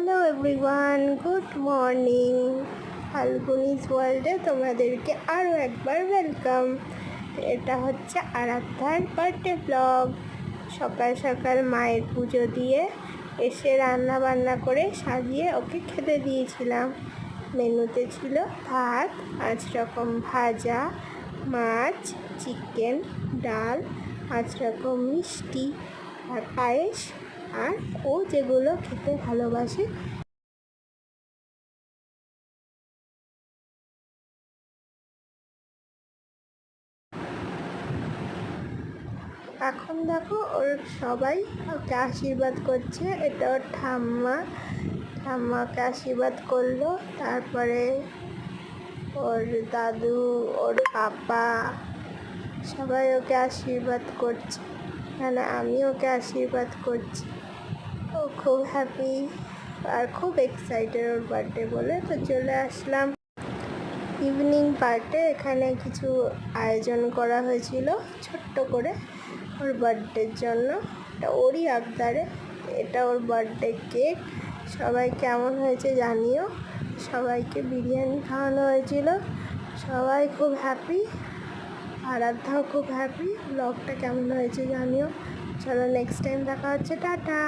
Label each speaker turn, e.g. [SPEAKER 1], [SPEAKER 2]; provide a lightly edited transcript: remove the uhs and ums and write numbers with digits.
[SPEAKER 1] Hello everyone, good morning. Falguni's ওয়ার্ল্ডে তোমাদেরকে আরও একবার ওয়েলকাম। এটা হচ্ছে আরাধ্যার বার্থডে ব্লগ। সকাল সকাল মায়ের পুজো দিয়ে এসে রান্না বান্না করে সাজিয়ে ওকে খেতে দিয়েছিলাম। মেনুতে ছিল ভাত, 5 রকম ভাজা, মাছ, চিকেন, ডাল, 5 রকম মিষ্টি আর পায়েস, আর ও যেগুলো খেতে ভালোবাসে। এখন দেখো ওর সবাই ওকে আশীর্বাদ করছে। এটা ওর ঠাম্মাকে আশীর্বাদ করলো, তারপরে ওর দাদু, ওর পাপা সবাই ওকে আশীর্বাদ করছে। মানে আমি ওকে আশীর্বাদ করছি। ও খুব হ্যাপি আর খুব এক্সাইটেড ওর বার্থডে বলে। তো চলে আসলাম ইভিনিং পার্টে। এখানে কিছু আয়োজন করা হয়েছিল ছোট্ট করে ওর বার্থডের জন্য। এটা ওরই আবদারে, এটা ওর বার্থডে কেক। সবাই কেমন হয়েছে জানিও। সবাইকে বিরিয়ানি খাওয়ানো হয়েছিল। সবাই খুব হ্যাপি, আরাধ্যাও খুব হ্যাপি। ব্লগটা কেমন হয়েছে জানিও। চলো নেক্সট টাইম দেখা হচ্ছে, টাটা।